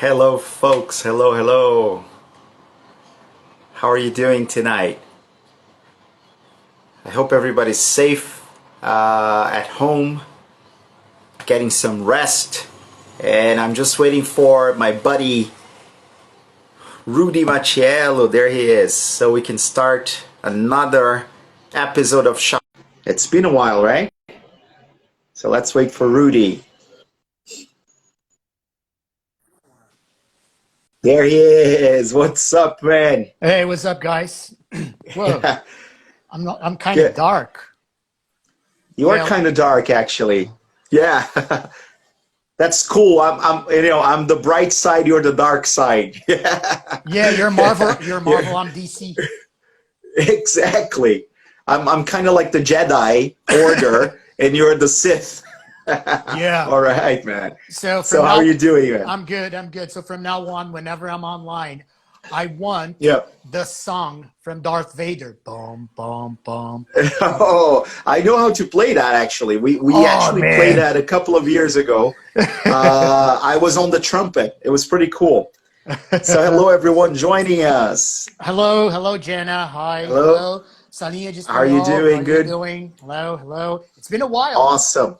Hello, folks. Hello, hello. How are you doing tonight? I hope everybody's safe at home, getting some rest. And I'm just waiting for my buddy Rudy Mattiello. There he is. So we can start another episode of Shop. It's been a while, right? So let's wait for Rudy. There he is. What's up, man? Hey, what's up, guys? Whoa, Yeah, I'm kind of good. dark. You are Well, kind of dark, actually. Yeah. That's cool. I'm the bright side. You're the dark side. Yeah, yeah, you're Marvel. You're Marvel. I'm DC. exactly. I'm kind of like the Jedi Order, and you're the Sith. Yeah. All right, man. So So from how are now, you doing, man? I'm good. I'm good. So from now on, whenever I'm online, I want Yeah. the song from Darth Vader. Boom, boom, boom. Oh, I know how to play that. Actually, we Oh actually played man. that a couple of years ago. I was on the trumpet. It was pretty cool. So hello, everyone joining us. Hello, hello, Jenna. Hi, Hello. hello, Sania How are you Espanol. How doing? are you Good. doing? Hello, hello. It's been a while. Awesome.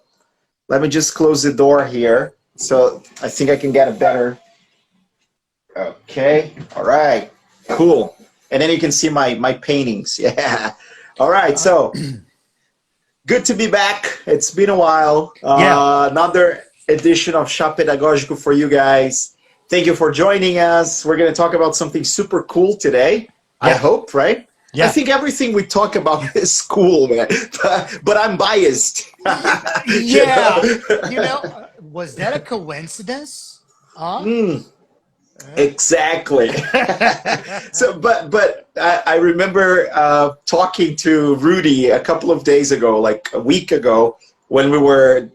Let me just close the door here. So I think I can get a better. Okay. All right. Cool. And then you can see my paintings. Yeah. All right. Uh, So good to be back. It's been a while. yeah, Another edition of Shop Pedagógico for you guys. Thank you for joining us. We're going to talk about something super cool today. I yeah, hope, right? I yeah. think everything we talk about is cool, man. But I'm biased. You Yeah, was that a coincidence? Huh? know? Uh, Exactly. So, but I remember talking to Rudy a couple of days ago, like a week ago, when we were,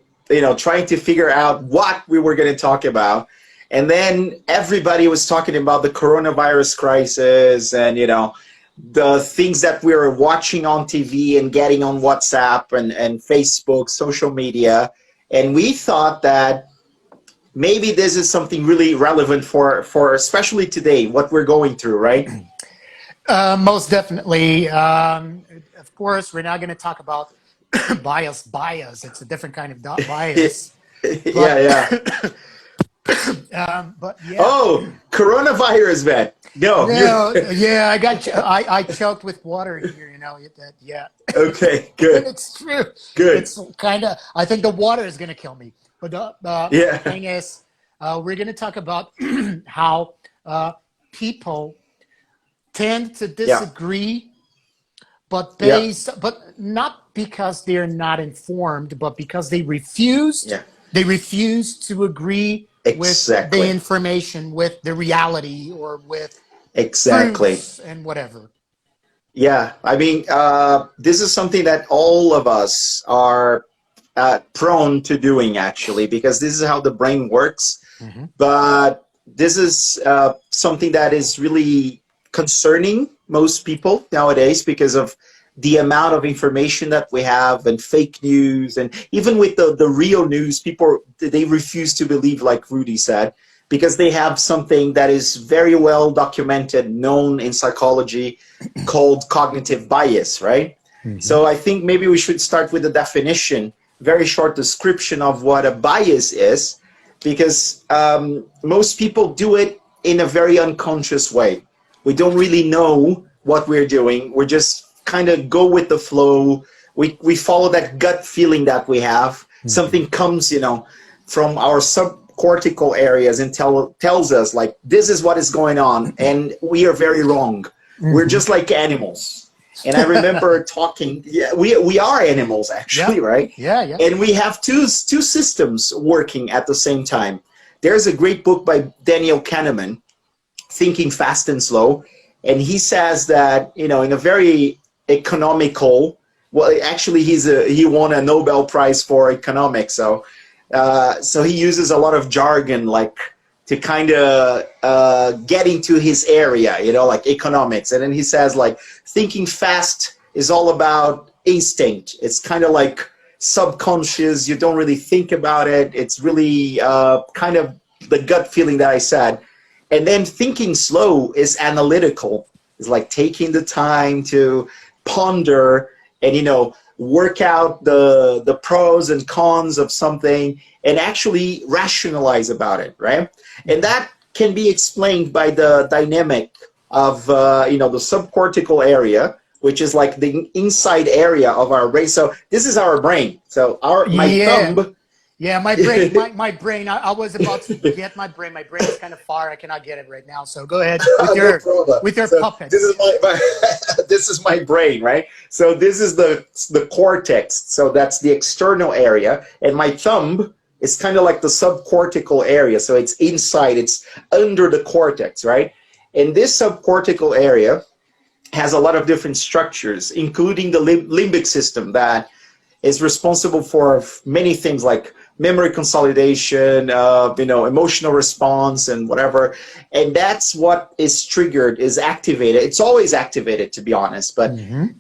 trying to figure out what we were going to talk about, and then everybody was talking about the coronavirus crisis, and the things that we were watching on TV and getting on WhatsApp and Facebook, social media, and we thought that maybe this is something really relevant for especially today what we're going through, right? most definitely. Of course, we're not going to talk about bias. It's a different kind of bias. Yeah, But, yeah. but yeah. Oh, coronavirus, man. No, you. No, yeah, I choked with water here, yeah. Okay, And good, it's true. good. It's kind of, I think the water is going to kill me. But the Yeah, thing is, we're going to talk about how people tend to yeah, disagree, yeah, but not because they're not informed, but because yeah. they refuse to agree with the Exactly, information, with the reality, or with exactly. proofs and whatever. Yeah, I mean, this is something that all of us are prone to doing, actually, because this is how the brain works. Hmm. But this is something that is really concerning most people nowadays because of the amount of information that we have and fake news, and even with the real news, people, they refuse to believe, like Rudy said, because they have something that is very well documented, known in psychology, called cognitive bias, right? Hmm. So I think maybe we should start with the definition, very short description of what a bias is, because most people do it in a very unconscious way. We don't really know what we're doing. We're just kind of go with the flow. We follow that gut feeling that we have. Hmm. Something comes, from our subcortical areas and tells us like this is what is going on, and we are very wrong. We're Hmm. just like animals. And I remember talking. Yeah, we are animals Yeah, actually, right? yeah, yeah. And we have two systems working at the same time. There's a great book by Daniel Kahneman, Thinking Fast and Slow, and he says that in a very economical, well, actually he won a Nobel Prize for economics, so he uses a lot of jargon, like, to kind of get into his area, like economics. And then he says, like, thinking fast is all about instinct. It's kind of like subconscious. You don't really think about it. It's really kind of the gut feeling that I said. And then thinking slow is analytical. It's like taking the time to ponder and, you know, work out the pros and cons of something and actually rationalize about it, right? And that can be explained by the dynamic of, you know, the subcortical area, which is like the inside area of our brain. So this is our brain. So my thumb. Yeah, my brain, my brain. I was about to get my brain. My brain is kind of far. I cannot get it right now. So go ahead with your So puppets. this is my this is my brain, right? So this is the cortex. So that's the external area, and my thumb is kind of like the subcortical area. So it's inside. It's under the cortex, right? And this subcortical area has a lot of different structures, including the limbic system that is responsible for many things like memory consolidation, you know, emotional response and whatever. And that's what is triggered, is activated. It's always activated, to be honest. But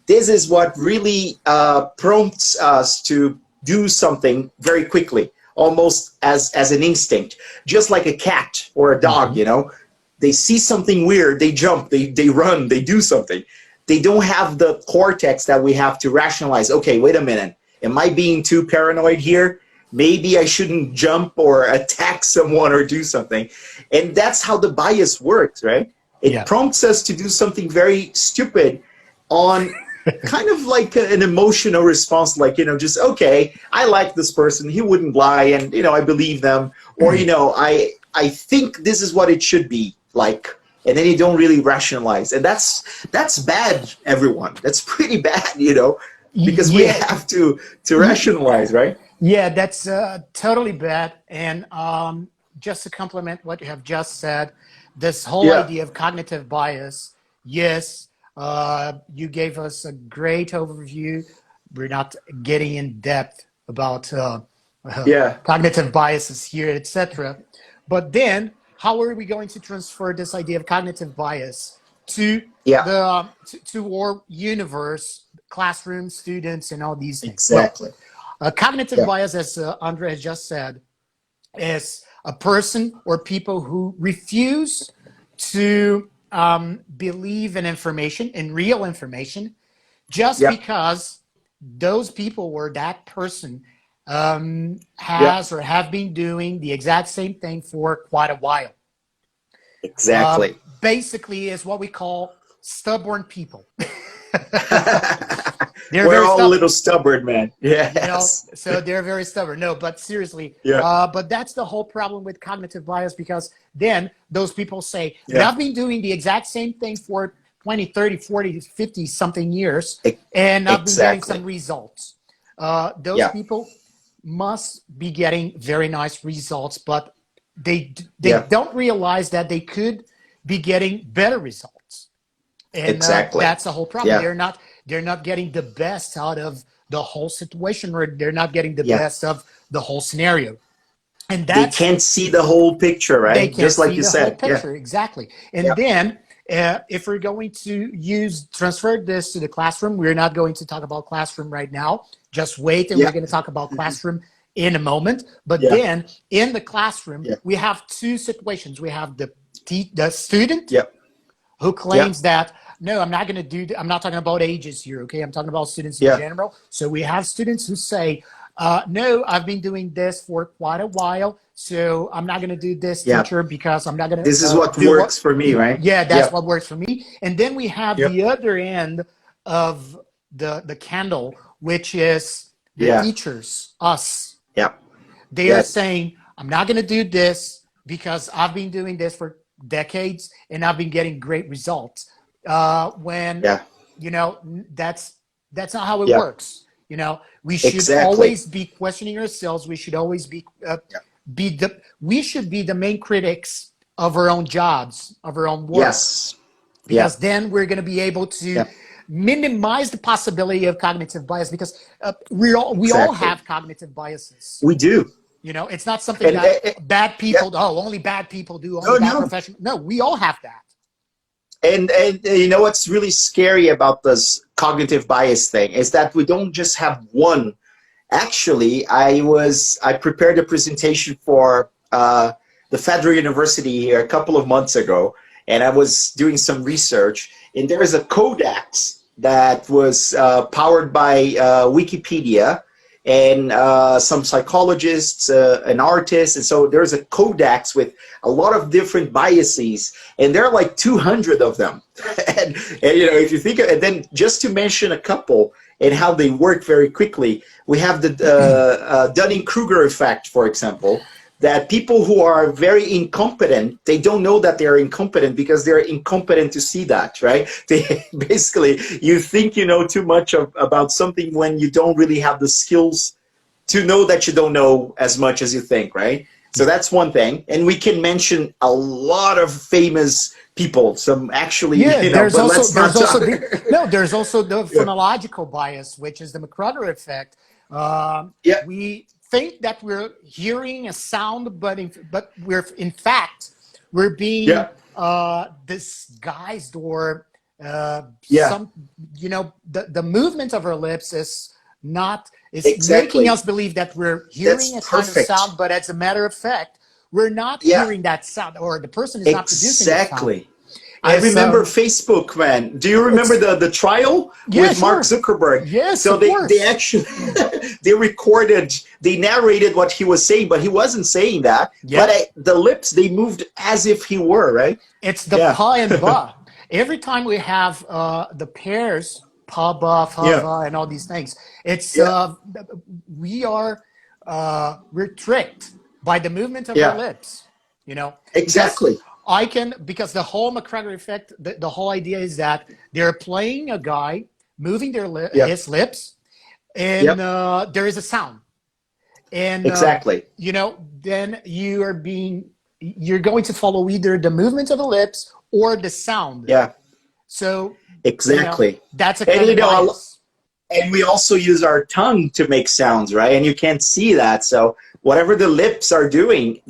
this is what really prompts us to do something very quickly, almost as an instinct, just like a cat or a dog, you know. They see something weird, they jump, they run, they do something. They don't have the cortex that we have to rationalize. Okay, wait a minute. Am I being too paranoid here? Maybe I shouldn't jump or attack someone or do something. And that's how the bias works, right? It prompts us to do something very stupid on kind of like an emotional response, like, you know, just, okay, I like this person, he wouldn't lie, and, you know, I believe them. Or, you know, I think this is what it should be like, and then you don't really rationalize, and that's bad, everyone. That's pretty bad, you know, because we have to rationalize, right? Yeah, that's totally bad. And just to complement what you have just said, this whole idea of cognitive bias, yes, you gave us a great overview. We're not getting in depth about cognitive biases here, etc. But then, how are we going to transfer this idea of cognitive bias to the to our universe, classroom, students, and all these things? Exactly. Well, cognitive bias, as Andre has just said, is a person or people who refuse to believe in information, in real information, just because those people or that person has or have been doing the exact same thing for quite a while. Exactly. Basically, is what we call stubborn people. We're all a little stubborn, man. Yes. You know, so they're very stubborn. No, but seriously, but that's the whole problem with cognitive bias, because then those people say, I've been doing the exact same thing for 20, 30, 40, 50 something years, and I've been getting some results. Those people must be getting very nice results, but they don't realize that they could be getting better results. And that's the whole problem. They're not getting the best out of the whole situation, or they're not getting the best of the whole scenario. And they can't see the whole picture, right? They can't just like see you the said. Whole picture, exactly. And then if we're going to transfer this to the classroom, we're not going to talk about classroom right now. Just wait, and we're going to talk about classroom in a moment. But then in the classroom, we have two situations. We have the student who claims that, no, I'm not going to do, I'm not talking about ages here, okay? I'm talking about students in general. So we have students who say, no, I've been doing this for quite a while, so I'm not going to do this, teacher, because I'm not going to. This is what works for me, right? Yeah, that's what works for me. And then we have the other end of the candle, which is the teachers, us. They are saying, I'm not going to do this because I've been doing this for decades and I've been getting great results. When you know, that's not how it works. You know, we should always be questioning ourselves. We should always be we should be the main critics of our own jobs, of our own work. Because then we're going to be able to minimize the possibility of cognitive bias, because we all have cognitive biases. We do. You know, it's not something that bad people only bad people do, only bad professionals. No, we all have that. And you know what's really scary about this cognitive bias thing is that we don't just have one. Actually, I prepared a presentation for the Federal University here a couple of months ago, and I was doing some research, and there is a codex that was powered by Wikipedia and some psychologists, an artist, and so there's a codex with a lot of different biases, and there are like 200 of them. and you know, if you think, and then just to mention a couple and how they work very quickly, we have the dunning-kruger effect, for example, that people who are very incompetent, they don't know that they're incompetent because they're incompetent to see that, right? They basically, you think you know too much about something when you don't really have the skills to know that you don't know as much as you think, right? So that's one thing. And we can mention a lot of famous people, some actually, yeah, you know, there's but also let's not there's also talk. there's also the phonological bias, which is the McCruger effect. Yeah. We think that we're hearing a sound, but we're in fact we're being disguised, or some, you know, the movement of our lips is not making us believe that we're hearing a kind of sound, but as a matter of fact, we're not hearing that sound, or the person is not producing the sound. I remember Facebook, man. Do you remember the trial with Mark Zuckerberg? Yes, so of course. They actually they narrated what he was saying, but he wasn't saying that. But the lips, they moved as if he were, right? It's the pa and ba. Every time we have the pairs, pa, ba, fa, va, and all these things, it's we're tricked by the movement of our lips, you know. Exactly. Because the whole McCruger effect, the whole idea is that they're playing a guy moving his lips, and there is a sound, and you know, then you're going to follow either the movement of the lips or the sound. So exactly, you know, that's a kind of bias. And we also use our tongue to make sounds, right? And you can't see that, so whatever the lips are doing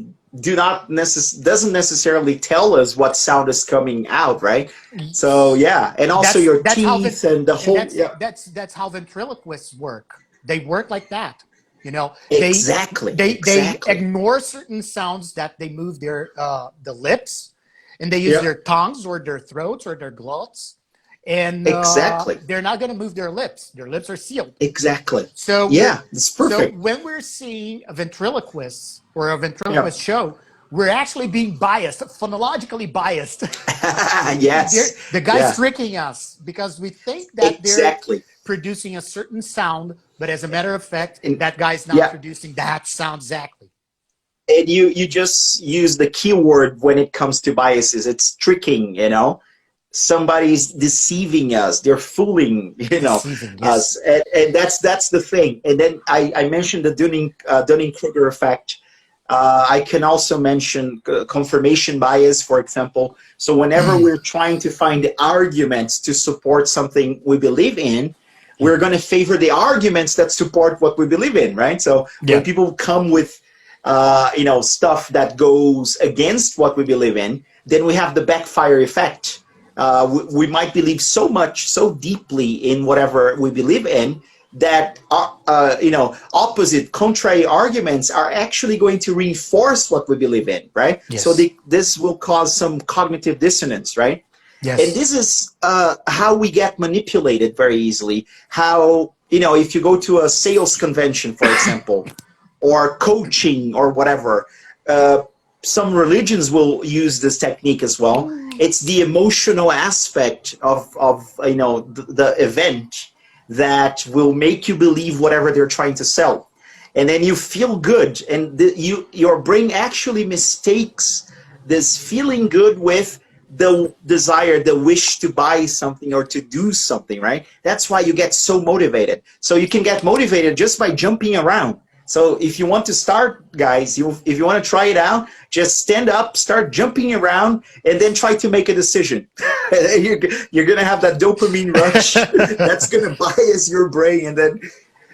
doesn't necessarily tell us what sound is coming out, right? So and also your teeth and the whole. That's how ventriloquists work. They work like that, you know. Exactly. They ignore certain sounds that they move their the lips, and they use their tongues or their throats or their glottis, and they're not going to move their lips. Their lips are sealed. Exactly. So it's perfect. So when we're seeing a ventriloquist or a ventriloquist show, we're actually being biased, phonologically biased. The guy's tricking us because we think that they're producing a certain sound, but as a matter of fact, that guy's not producing that sound exactly. And you just use the keyword when it comes to biases. It's tricking, you know. Somebody's deceiving us. They're fooling, you know, us, and that's the thing. And then I mentioned the Dunning-Kruger effect. I can also mention confirmation bias, for example. So whenever we're trying to find arguments to support something we believe in, we're going to favor the arguments that support what we believe in, right? So when people come with you know, stuff that goes against what we believe in, then we have the backfire effect. We might believe so deeply in whatever we believe in that you know, opposite, contrary arguments are actually going to reinforce what we believe in, right? So this will cause some cognitive dissonance, right? And this is how we get manipulated very easily. How, you know, if you go to a sales convention, for example, or coaching or whatever, some religions will use this technique as well. It's the emotional aspect of you know, the event that will make you believe whatever they're trying to sell, and then you feel good, and your brain actually mistakes this feeling good with the desire, the wish to buy something or to do something, right? That's why you get so motivated. So you can get motivated just by jumping around. So if you want to start, guys, if you want to try it out, just stand up, start jumping around, and then try to make a decision. You're going to have that dopamine rush that's going to bias your brain. And then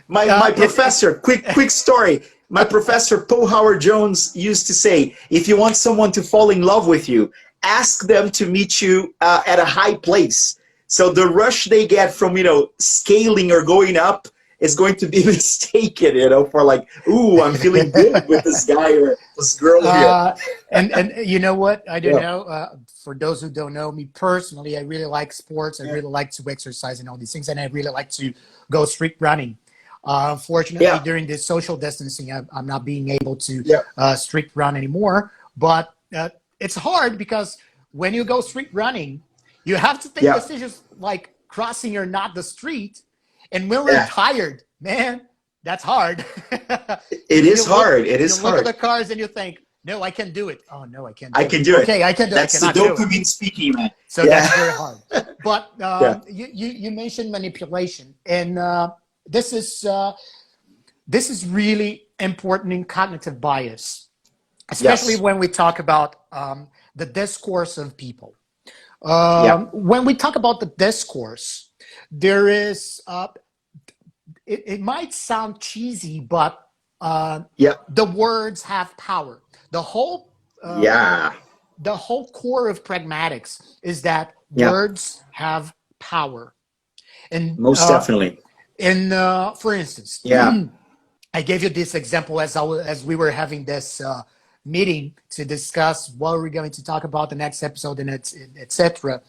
my professor, quick story. My professor, Paul Howard Jones, used to say, if you want someone to fall in love with you, ask them to meet you at a high place. So the rush they get from, you know, scaling or going up, is going to be mistaken, you know, for like, ooh, I'm feeling good with this guy or this girl here. And you know what? I don't know. For those who don't know me personally, I really like sports. I really like to exercise and all these things, and I really like to go street running. Unfortunately, during this social distancing, I'm not being able to street run anymore. But it's hard because when you go street running, you have to take decisions like crossing or not the street. And when we're tired, man, that's hard. It is hard. It is hard. You look at the cars and you think, no, I can do it. Oh, no, I can't do it. I can do it. Okay, I can do it. That's the dopamine speaking, man. So that's very hard. But you mentioned manipulation. And this is really important in cognitive bias, especially when we talk about the discourse of people. When we talk about the discourse, there is, it might sound cheesy, but the words have power. The whole core of pragmatics is that words have power. And most definitely. And for instance, I gave you this example as we were having this meeting to discuss what we're going to talk about the next episode and etc.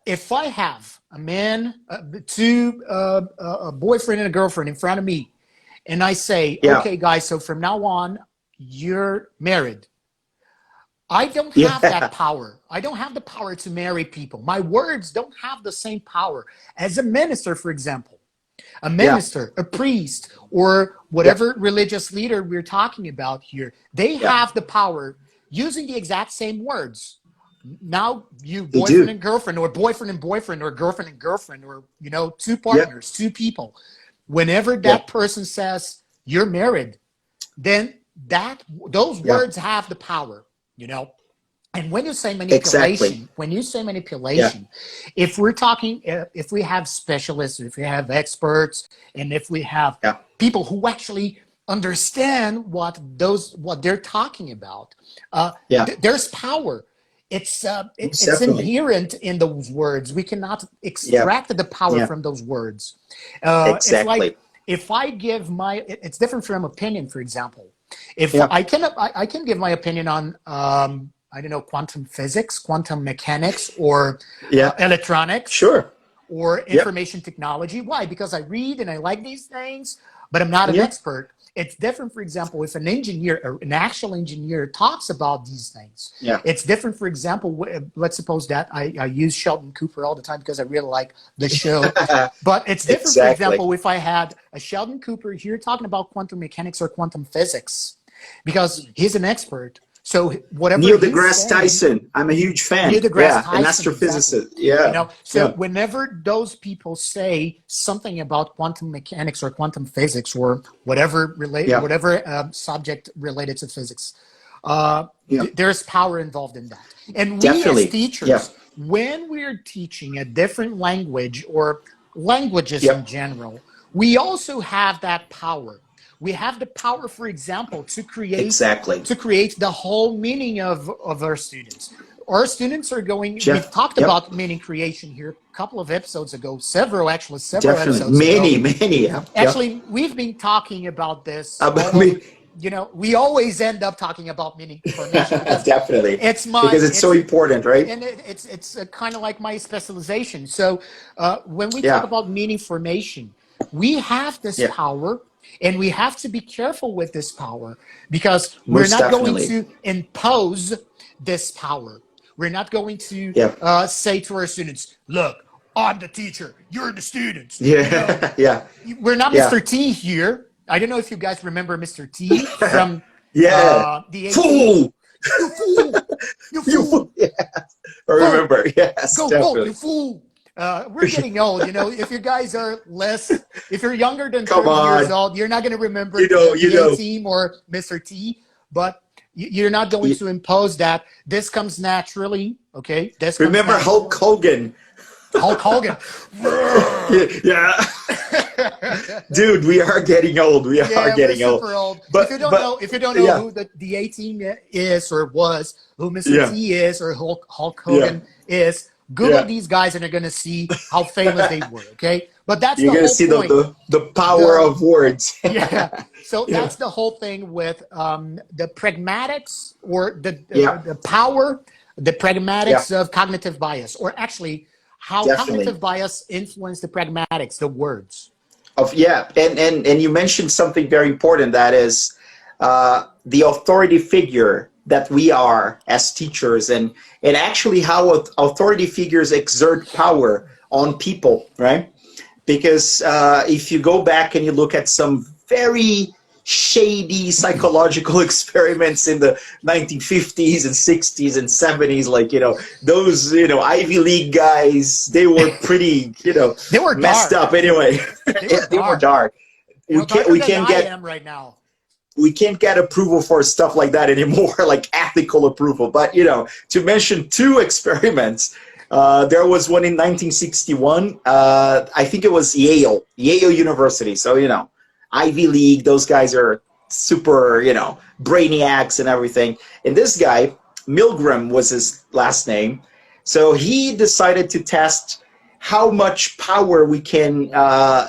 If I have a man, a boyfriend and a girlfriend in front of me, and I say, okay, guys, so from now on, you're married. I don't have that power. I don't have the power to marry people. My words don't have the same power as a minister, for example. A minister, a priest, or whatever religious leader we're talking about here. They have the power using the exact same words. Now you boyfriend and girlfriend, or boyfriend and boyfriend, or girlfriend and girlfriend, or, you know, two partners, two people. Whenever that person says you're married, then those words have the power, you know. And when you say manipulation, if we're talking, if we have specialists, if we have experts, and if we have people who actually understand what they're talking about, there's power. It's inherent in those words. We cannot extract the power from those words. It's like if I give it's different from opinion. For example, if I can give my opinion on I don't know, quantum physics, quantum mechanics, or electronics, or information technology. Why? Because I read and I like these things, but I'm not an expert. It's different, for example, if an engineer, or an actual engineer, talks about these things. It's different, for example, let's suppose that I use Sheldon Cooper all the time because I really like the show. But it's different, for example, if I had a Sheldon Cooper here talking about quantum mechanics or quantum physics, because he's an expert. So whatever Neil deGrasse Tyson, I'm a huge fan. Neil deGrasse Tyson, an astrophysicist. Exactly. You know, so whenever those people say something about quantum mechanics or quantum physics or whatever subject related to physics, there's power involved in that. And we as teachers, when we're teaching a different language or languages in general, we also have that power. We have the power, for example, to create the whole meaning of our students. Our students are going. We've talked about meaning creation here a couple of episodes ago. Several episodes. Many. Actually, we've been talking about this. You know, we always end up talking about meaning formation. Definitely. Because it's so important, right? And it's kind of like my specialization. So when we talk about meaning formation, we have this power. And we have to be careful with this power because we're not going to impose this power. We're not going to say to our students, look, I'm the teacher, you're the students. You know? We're not Mr. T here. I don't know if you guys remember Mr. T from the Fool! You fool! You fool! I remember, Go, you fool! We're getting old, you know. If you guys are if you're younger than 30 years old, you're not going to remember the A-Team or Mr. T, but you're not going to impose that. This comes naturally, okay? Remember Hulk Hogan? Hulk Hogan. Dude, we are getting old. We are getting old. But if you don't know who the A-Team is or was, who Mr. T is or Hulk Hogan is, Google these guys and you're going to see how famous they were, okay? But that's you're the gonna whole see point. the power of words. Yeah. So Yeah. that's the whole thing with the pragmatics or Yeah. the power, the Yeah. pragmatics of cognitive bias, or actually how Definitely. cognitive bias influence the pragmatics, the words. Yeah, and you mentioned something very important, that is the authority figure that we are as teachers, and actually how authority figures exert power on people, right? Because if you go back and you look at some very shady psychological experiments in the 1950s and 60s and 70s, like, those, Ivy League guys, they were pretty, They were messed dark. up anyway. They were They were dark. dark. Darker We than can't I get am right now. we can't get approval for stuff like that anymore, like ethical approval. But to mention two experiments, there was one in 1961. I think it was Yale University. So Ivy League. Those guys are super, brainiacs and everything. And this guy, Milgram was his last name. So he decided to test how much power we can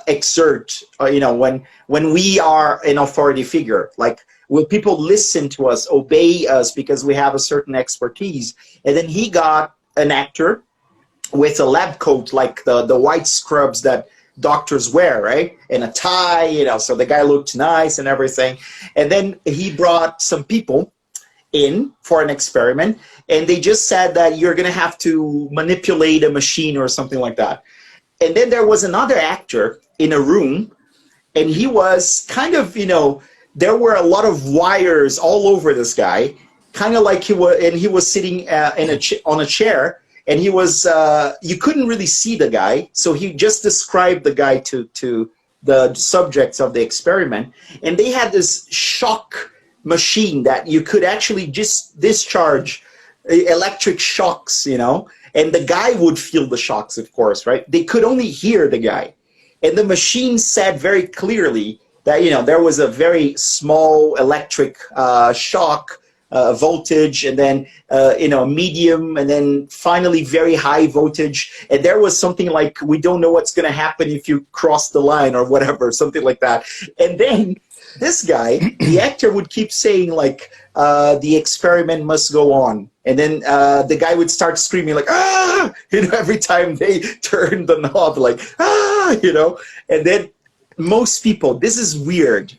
exert, when we are an authority figure. Like, will people listen to us, obey us because we have a certain expertise? And then he got an actor with a lab coat, like the white scrubs that doctors wear, right? And a tie, so the guy looked nice and everything. And then he brought some people in for an experiment, and they just said that you're going to have to manipulate a machine or something like that. And then there was another actor in a room, and he was kind of, there were a lot of wires all over this guy, kind of like he was sitting on a chair, and he was, you couldn't really see the guy, so he just described the guy to the subjects of the experiment, and they had this shock machine that you could actually just discharge electric shocks, and the guy would feel the shocks, of course, right? They could only hear the guy. And the machine said very clearly that, there was a very small electric shock voltage, and then, medium, and then finally very high voltage. And there was something like, we don't know what's going to happen if you cross the line or whatever, something like that. And then this guy, the actor, would keep saying, like, the experiment must go on. And then the guy would start screaming, like, ah, every time they turn the knob, like, ah, And then most people, this is weird,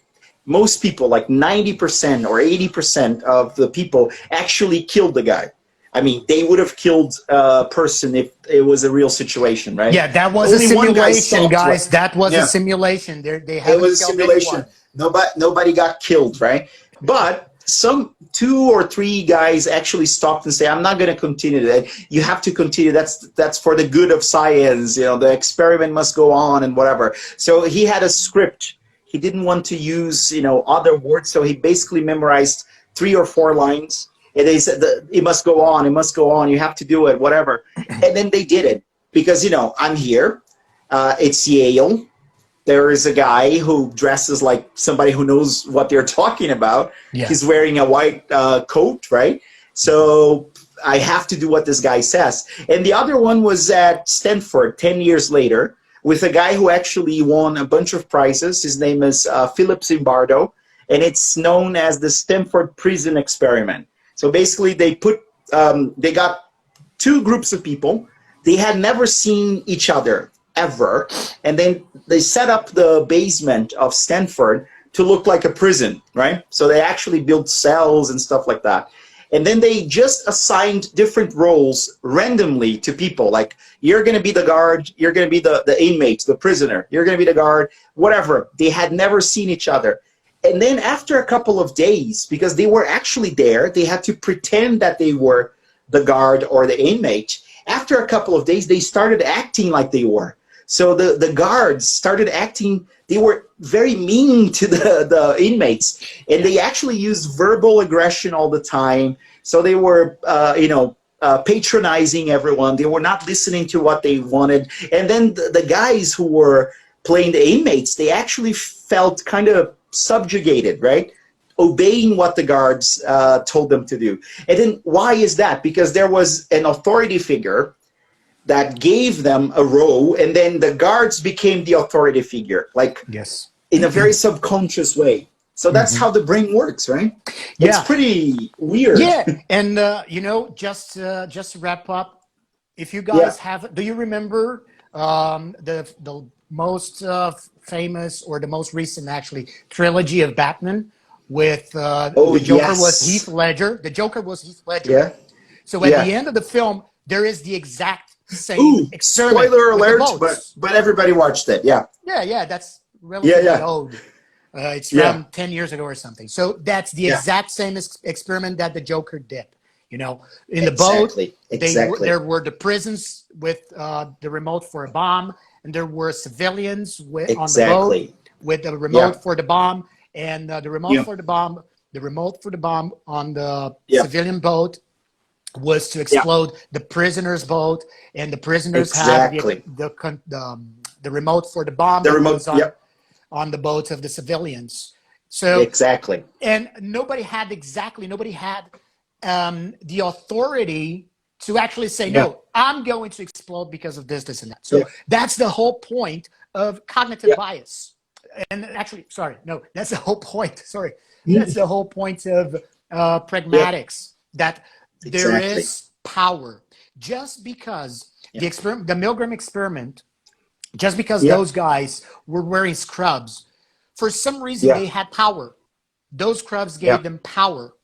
most people, like 90% or 80% of the people actually killed the guy. I mean, they would have killed a person if it was a real situation, right? Yeah, that was Only a one guy simulation, stopped, guys. right? That was Yeah. a simulation. They It haven't was a killed simulation. anyone. Nobody got killed, right? But some 2 or 3 guys actually stopped and say, "I'm not going to continue that. You have to continue. That's for the good of science. The experiment must go on and whatever." So he had a script. He didn't want to use other words, so he basically memorized 3 or 4 lines. And they said, "It must go on. It must go on. You have to do it, whatever." And then they did it because I'm here. It's Yale. There is a guy who dresses like somebody who knows what they're talking about. Yeah. He's wearing a white coat, right? So I have to do what this guy says. And the other one was at Stanford 10 years later with a guy who actually won a bunch of prizes. His name is Philip Zimbardo, and it's known as the Stanford Prison Experiment. So basically they got 2 groups of people. They had never seen each other ever, and then they set up the basement of Stanford to look like a prison, right? So they actually built cells and stuff like that. And then they just assigned different roles randomly to people, like, you're going to be the guard, you're going to be the inmate, the prisoner, you're going to be the guard, whatever. They had never seen each other. And then after a couple of days, because they were actually there, they had to pretend that they were the guard or the inmate. After a couple of days, they started acting like they were. So the guards started acting, they were very mean to the inmates, and they actually used verbal aggression all the time. So they were, patronizing everyone. They were not listening to what they wanted. And then the guys who were playing the inmates, they actually felt kind of subjugated, right? Obeying what the guards told them to do. And then why is that? Because there was an authority figure that gave them a role, and then the guards became the authority figure, like Yes. in a very subconscious way. So that's how the brain works, right? Yeah. It's pretty weird. Yeah, and you know, just to wrap up, if you guys have, do you remember the most famous, or the most recent actually, trilogy of Batman with the Joker was Heath Ledger. The Joker was Heath Ledger. Yeah. So at the end of the film, there is the exact same experiment. Spoiler alert, but everybody watched it. Yeah. Yeah, that's relatively old. It's from 10 years ago or something. So that's the exact same experiment that the Joker did. You know, in the boat, there were the prisons with the remote for a bomb, and there were civilians on the boat with the remote for the bomb, and the remote for the bomb, on the civilian boat was to explode the prisoner's boat, and the prisoners had the remote for the bomb. The remote on the boats of the civilians. So and nobody had the authority to actually say, no, I'm going to explode because of this, this, and that. So that's the whole point of cognitive bias. And actually, that's the whole point. That's the whole point of pragmatics, that there is power. Just because the Milgram experiment, just because those guys were wearing scrubs, for some reason they had power. Those scrubs gave them power.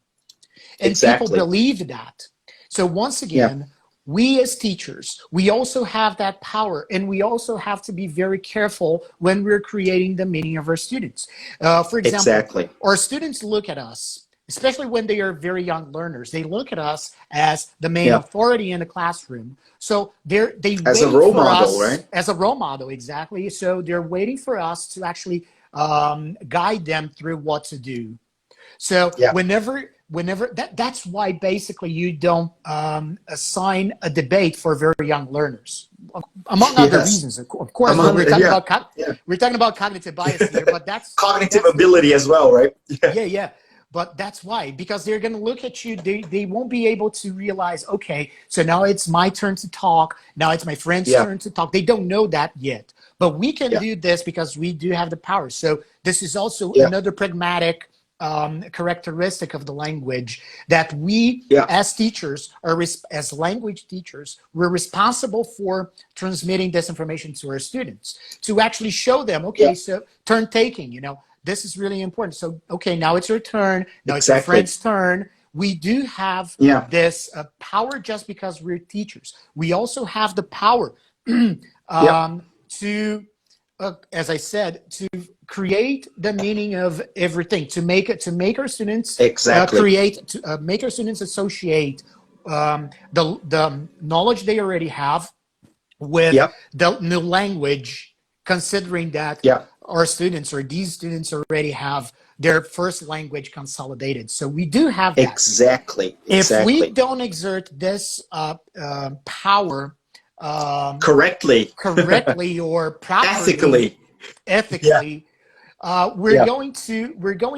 And people believed that. So once again, we as teachers, we also have that power, and we also have to be very careful when we're creating the meaning of our students. For example, our students look at us, especially when they are very young learners, they look at us as the main authority in the classroom. So they as a role model, right? As a role model, exactly. So they're waiting for us to actually guide them through what to do. So whenever that's why basically you don't assign a debate for very young learners, among other reasons. Of course, we're talking about cognitive bias here, but that's cognitive ability as well, right? Yeah. But that's why, because they're going to look at you, they won't be able to realize, okay, so now it's my turn to talk. Now it's my friend's turn to talk. They don't know that yet. But we can do this because we do have the power. So this is also another pragmatic characteristic of the language, that we as teachers, as language teachers, we're responsible for transmitting this information to our students, to actually show them, okay, so turn taking, you know, this is really important. So, okay, now it's your turn. Now it's your friend's turn. We do have this power just because we're teachers. We also have the power to, as I said, to create the meaning of everything, to make our students make our students associate the knowledge they already have with the new language, considering that our students, or these students, already have their first language consolidated. So we do have that. Exactly. If we don't exert this power correctly or properly, ethically, we're going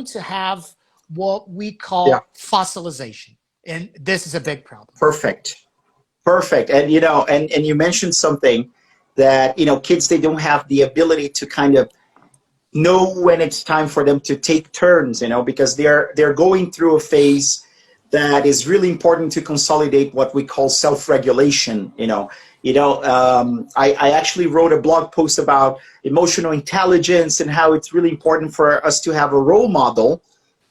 to have what we call fossilization, and this is a big problem. Perfect. And you know, and you mentioned something that, you know, kids, they don't have the ability to kind of know when it's time for them to take turns, you know, because they're going through a phase that is really important to consolidate what we call self-regulation. I actually wrote a blog post about emotional intelligence and how it's really important for us to have a role model,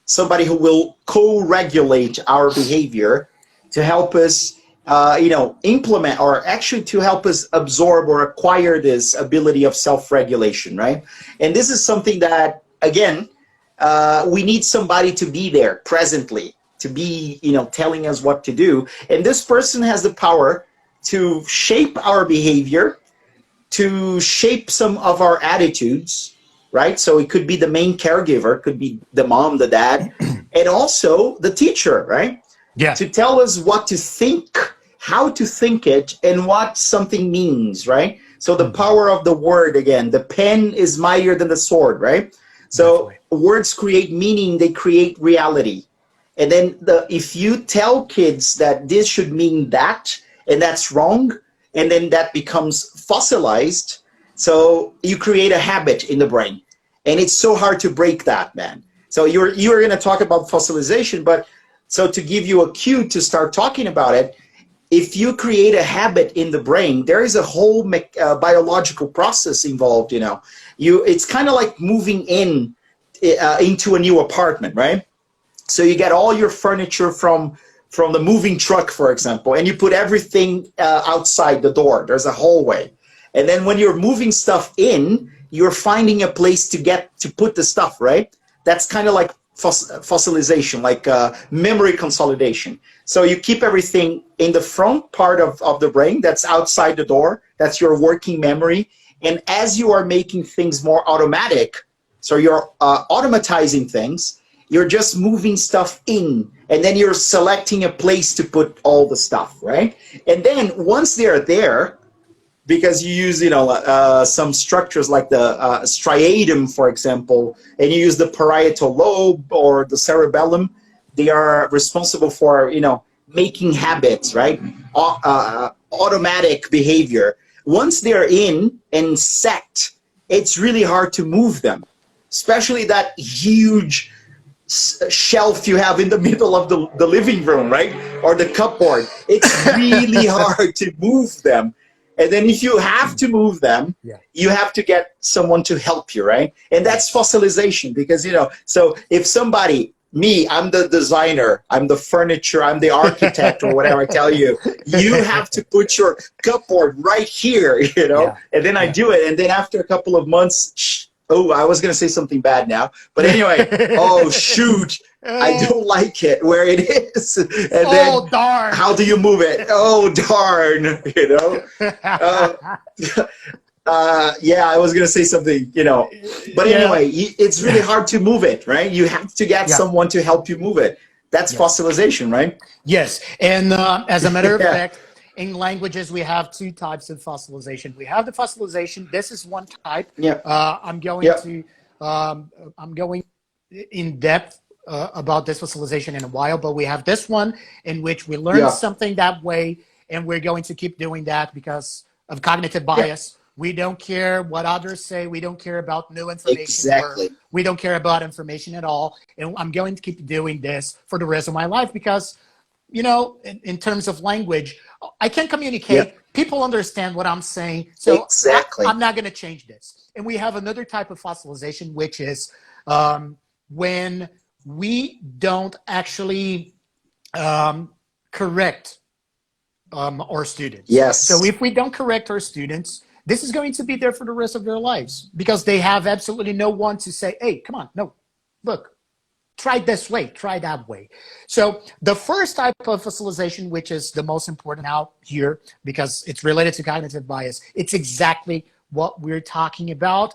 somebody who will co-regulate our behavior to help us implement, or actually to help us absorb or acquire this ability of self-regulation, right? And this is something that, again, we need somebody to be there presently, to be, telling us what to do. And this person has the power to shape our behavior, to shape some of our attitudes, right? So it could be the main caregiver, could be the mom, the dad, and also the teacher, right? Yeah. To tell us what to think, how to think it, and what something means, right? So the power of the word, again, the pen is mightier than the sword, right? So words create meaning, they create reality. And then if you tell kids that this should mean that, and that's wrong, and then that becomes fossilized. So you create a habit in the brain, and it's so hard to break that, man. So you're going to talk about fossilization, but so to give you a cue to start talking about it, if you create a habit in the brain, there is a whole biological process involved. You know, it's kind of like moving into a new apartment, right? So you get all your furniture from the moving truck, for example, and you put everything outside the door. There's a hallway, and then when you're moving stuff in, you're finding a place to put the stuff, right? That's kind of like fossilization, like memory consolidation. So you keep everything in the front part of the brain that's outside the door. That's your working memory. And as you are making things more automatic, so you're automatizing things, you're just moving stuff in, and then you're selecting a place to put all the stuff, right? And then once they're there, because you use, some structures like the striatum, for example, and you use the parietal lobe or the cerebellum, they are responsible for, making habits, right? Automatic behavior. Once they're in and set, it's really hard to move them, especially that huge shelf you have in the middle of the living room, right? Or the cupboard. It's really hard to move them. And then if you have to move them, you have to get someone to help you, right? And that's fossilization because, so if somebody, me, I'm the designer, I'm the furniture, I'm the architect or whatever I tell you, you have to put your cupboard right here, and then I do it. And then after a couple of months, I was going to say something bad now. But anyway, oh, shoot. I don't like it where it is. And then, darn. How do you move it? Oh, darn. I was going to say something, But anyway, it's really hard to move it, right? You have to get someone to help you move it. That's fossilization, right? Yes. And as a matter of fact, in languages, we have two types of fossilization. We have the fossilization. This is one type. I'm going in depth about this fossilization in a while, but we have this one in which we learn something that way, and we're going to keep doing that because of cognitive bias. We don't care what others say. We don't care about new information. Exactly. We don't care about information at all. And I'm going to keep doing this for the rest of my life because, in terms of language, I can communicate. People understand what I'm saying. So I'm not going to change this. And we have another type of fossilization, which is when we don't actually correct our students. Yes. So if we don't correct our students, this is going to be there for the rest of their lives because they have absolutely no one to say, hey, come on, no, look, try this way, try that way. So the first type of fossilization, which is the most important out here because it's related to cognitive bias, it's exactly what we're talking about,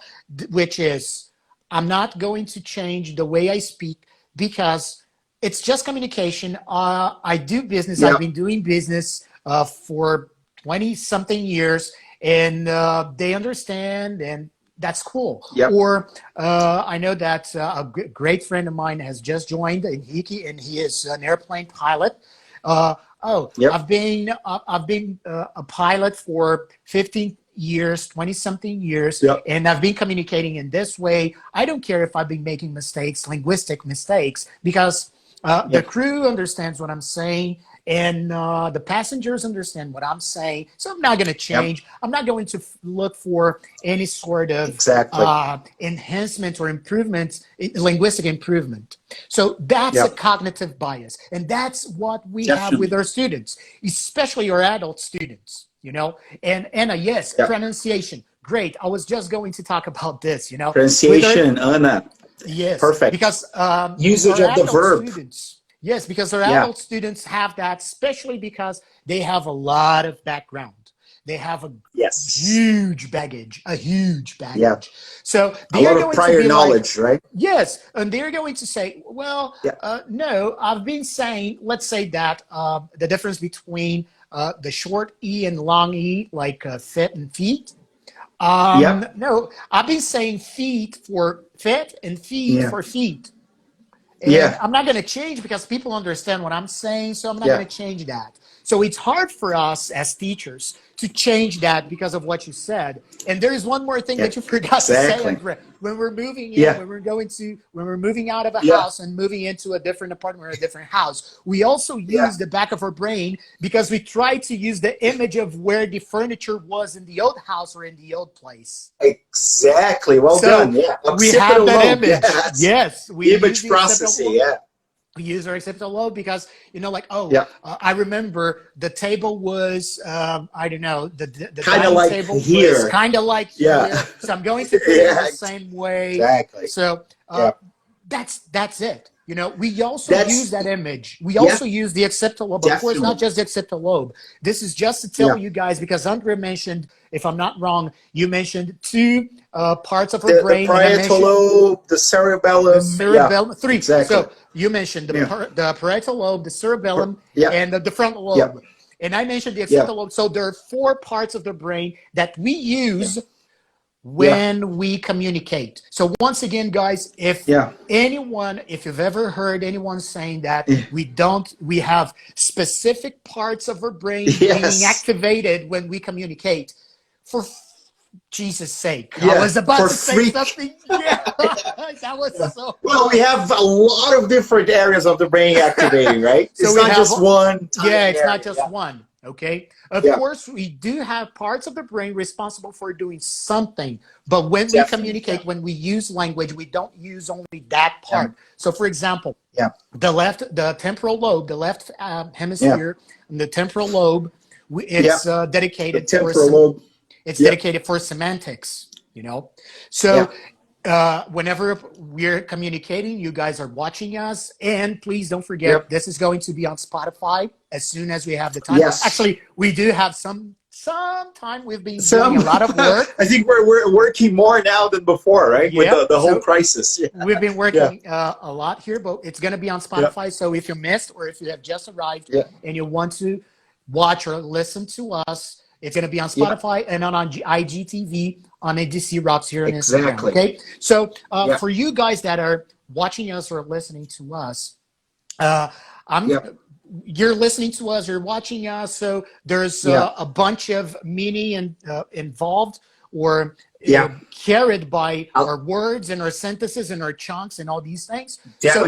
which is I'm not going to change the way I speak because it's just communication. I do business. I've been doing business for 20-something years, and they understand, and that's cool. Or I know that a great friend of mine has just joined, and he is an airplane pilot. I've been a pilot for 15 years, 20-something years, and I've been communicating in this way. I don't care if I've been making mistakes, linguistic mistakes, because the crew understands what I'm saying, and the passengers understand what I'm saying. So I'm not going to change. I'm not going to look for any sort of enhancement or improvement, linguistic improvement. So that's a cognitive bias, and that's what we have with our students, especially our adult students. And Anna, pronunciation, great. I was just going to talk about this. Pronunciation, Anna. Yes, perfect. Because usage of the verb. Yes, because our adult students have that, especially because they have a lot of background. They have a huge baggage, So they are going prior to be knowledge, right? Yes, and they're going to say, well, no, I've been saying, let's say that the difference between the short E and long E, like fit and feet. No, I've been saying feet for fit and feet for feet. And I'm not going to change because people understand what I'm saying, so I'm not going to change that. So it's hard for us as teachers to change that because of what you said. And there's one more thing that you forgot to say, Andre. When we're moving in, when we're moving out of a house and moving into a different apartment or a different house, we also use the back of our brain because we try to use the image of where the furniture was in the old house or in the old place. Exactly. Well done. Yeah. We have that image. Yes. We image processing. Yeah. We use our occipital lobe because, you know, like, I remember the table was, I don't know, the kind of like table here. was kind of like here. So I'm going to put it the same way. Exactly. So that's it. You know, we also use that image. We also use the occipital lobe. Of course, not just the occipital lobe. This is just to tell you guys, because Andre mentioned, if I'm not wrong, you mentioned two parts of our brain. The parietal lobe, the cerebellum. The cerebellum, three. Exactly. So you mentioned the parietal lobe, the cerebellum, and the frontal lobe. And I mentioned the occipital lobe. So there are 4 parts of the brain that we use when we communicate. So once again, guys, if if you've ever heard anyone saying that we have specific parts of our brain being activated when we communicate, for Jesus' sake, I was about to say something. That was so. Well, we have a lot of different areas of the brain activating, right? So it's not just one. It's not just one. Okay. Of course, we do have parts of the brain responsible for doing something, but when we communicate, when we use language, we don't use only that part. So, for example, the temporal lobe, the left hemisphere, and the temporal lobe, it's dedicated dedicated for semantics. You know, so. Whenever we're communicating, you guys are watching us, and please don't forget, this is going to be on Spotify as soon as we have the time. Actually, we do have some time. We've been doing a lot of work. I think we're working more now than before, right? With the whole crisis. We've been working a lot here, but it's going to be on Spotify. So if you missed or if you have just arrived and you want to watch or listen to us, it's going to be on Spotify and on IGTV on ADC Rocks here on Instagram. Okay, so for you guys that are watching us or listening to us, you're listening to us, you're watching us, so there's a bunch of meaning and involved or carried by our words and our sentences and our chunks and all these things. So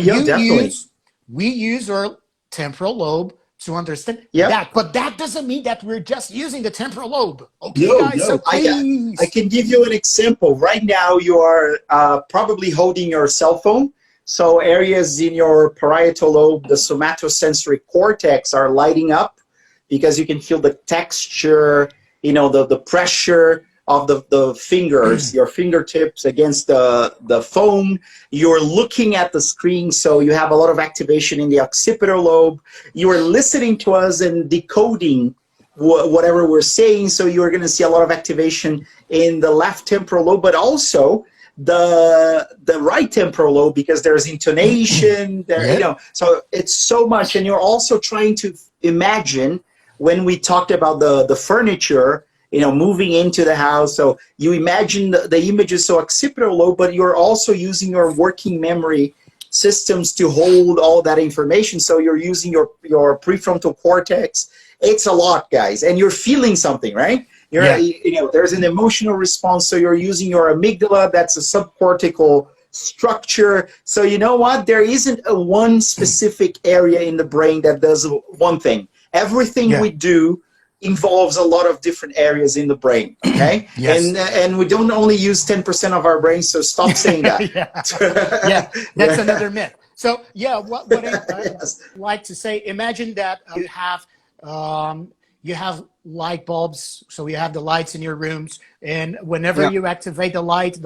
we use our temporal lobe to understand that, but that doesn't mean that we're just using the temporal lobe. Okay, guys. So please. I can give you an example. Right now, you are probably holding your cell phone. So areas in your parietal lobe, the somatosensory cortex, are lighting up because you can feel the texture, you know, the pressure of the fingers, your fingertips against the phone. You're looking at the screen, so you have a lot of activation in the occipital lobe. You are listening to us and decoding whatever we're saying, so you're going to see a lot of activation in the left temporal lobe, but also the right temporal lobe, because there's intonation there, you know, so it's so much. And you're also trying to imagine, when we talked about the furniture, you know, moving into the house. So you imagine the images, so occipital lobe, but you're also using your working memory systems to hold all that information. So you're using your prefrontal cortex. It's a lot, guys. And you're feeling something, right? You know, there's an emotional response. So you're using your amygdala. That's a subcortical structure. So you know what? There isn't a one specific area in the brain that does one thing. Everything we do involves a lot of different areas in the brain, okay? And we don't only use 10% of our brain, so stop saying that. That's another myth. So what I like to say, imagine that you have light bulbs, so you have the lights in your rooms, and whenever you activate the light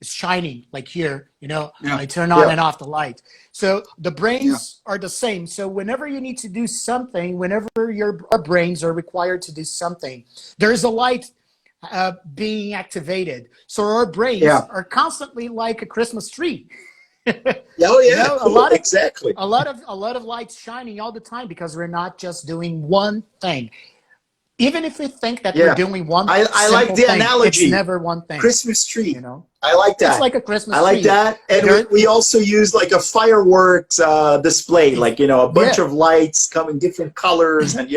is shining, like here, you know, I turn on and off the light. So the brains are the same. So whenever you need to do something, whenever our brains are required to do something, there's a light being activated. So our brains are constantly like a Christmas tree. You know, a lot of lights shining all the time because we're not just doing one thing. even if we think that we're doing one I like the thing, analogy. it's never one thing. Christmas tree. You know, I like that. It's like a Christmas tree. I like that. And we also use like a fireworks display, like, you know, a bunch of lights coming different colors, and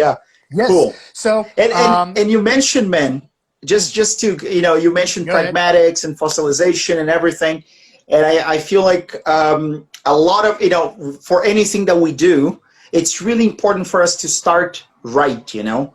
cool. So and you mentioned, man, just to, you know, you mentioned pragmatics and fossilization and everything. And I feel like a lot of, you know, for anything that we do, it's really important for us to start right, you know,